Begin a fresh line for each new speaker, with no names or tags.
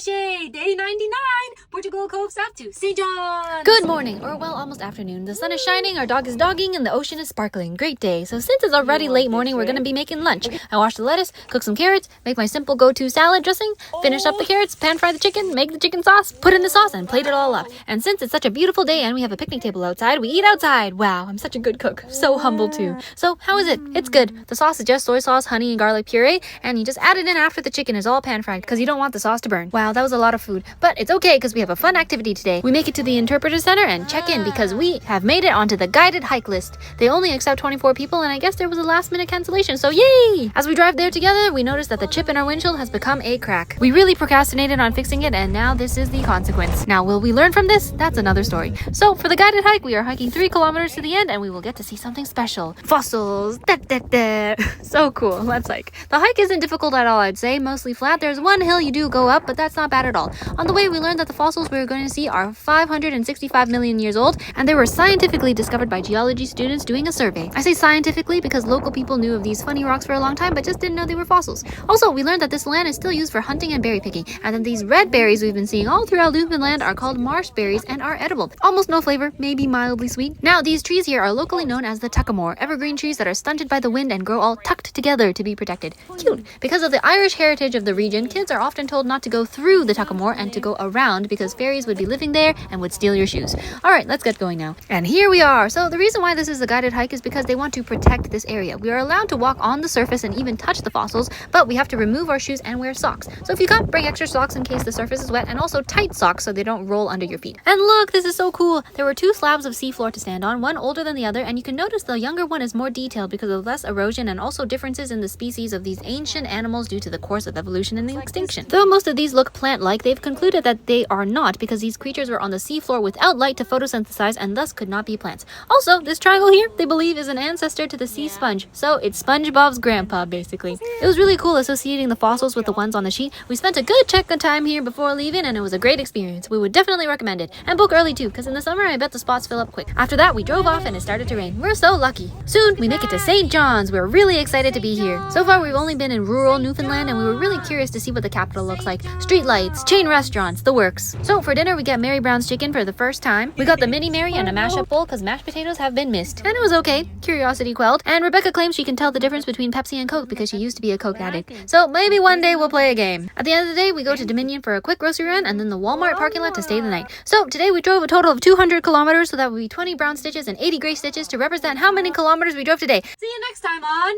crochet, day 99, Portugal Cove South to St. John's.
Good morning, or well, almost afternoon. The sun is shining, our dog is dogging, and the ocean is sparkling. Great day. So since it's already late morning, we're going to be making lunch. I washed the lettuce, cook some carrots, make my simple go-to salad dressing, finish up the carrots, pan fry the chicken, make the chicken sauce, put in the sauce, and plate it all up. And since it's such a beautiful day and we have a picnic table outside, we eat outside. Wow, I'm such a good cook. So humble too. So how is it? It's good. The sauce is just soy sauce, honey, and garlic puree, and you just add it in after the chicken is all pan fried because you don't want the sauce to burn. Wow, that was a lot of food. But it's okay because we have a fun activity today. We make it to the interpreter center and check in because we have made it onto the guided hike list. They only accept 24 people, and I guess there was a last minute cancellation, so yay! As we drive there together, we noticed that the chip in our windshield has become a crack. We really procrastinated on fixing it, and now this is the consequence. Now, will we learn from this? That's another story. So for the guided hike, we are hiking 3 kilometers to the end, and we will get to see something special. Fossils! Da, da, da. So cool. Let's hike. The hike isn't difficult at all, I'd say. Mostly flat. There's one hill you do go up, but that's not bad at all. On the way, we learned that the fossils we were going to see are 565 million years old, and they were scientifically discovered by geology students doing a survey. I say scientifically because local people knew of these funny rocks for a long time, but just didn't know they were fossils. Also, we learned that this land is still used for hunting and berry picking, and that these red berries we've been seeing all throughout Newfoundland are called marsh berries and are edible. Almost no flavor, maybe mildly sweet. Now, these trees here are locally known as the tuckamore, evergreen trees that are stunted by the wind and grow all tucked together to be protected. Cute! Because of the Irish heritage of the region, kids are often told not to go through the tuckamore and to go around because fairies would be living there and would steal your shoes. Alright, let's get going now. And here we are! So the reason why this is a guided hike is because they want to protect this area. We are allowed to walk on the surface and even touch the fossils, but we have to remove our shoes and wear socks. So if you come, bring extra socks in case the surface is wet, and also tight socks so they don't roll under your feet. And look, this is so cool! There were 2 slabs of seafloor to stand on, one older than the other, and you can notice the younger one is more detailed because of less erosion and also differences in the species of these ancient animals due to the course of evolution and the extinction. Though most of these look plant-like, they've concluded that they are not because these creatures were on the seafloor without light to photosynthesize and thus could not be plants. Also, this triangle here, they believe, is an ancestor to the sea sponge, so it's SpongeBob's grandpa, basically. It was really cool associating the fossils with the ones on the sheet. We spent a good check of time here before leaving, and it was a great experience. We would definitely recommend it. And book early too, because in the summer, I bet the spots fill up quick. After that, we drove off and it started to rain. We're so lucky. Soon, we make it to St. John's. We're really excited to be here. So far, we've only been in rural Newfoundland, and we were really curious to see what the capital looks like. Street lights, chain restaurants, the works. So for dinner, we get Mary Brown's chicken for the first time. We got the mini Mary and a mashup bowl because mashed potatoes have been missed. And it was okay. Curiosity quelled. And Rebecca claims she can tell the difference between Pepsi and Coke because she used to be a Coke addict. So maybe one day we'll play a game. At the end of the day, we go to Dominion for a quick grocery run and then the Walmart parking lot to stay the night. So today we drove a total of 200 kilometers, so that would be 20 brown stitches and 80 gray stitches to represent how many kilometers we drove today.
See you next time on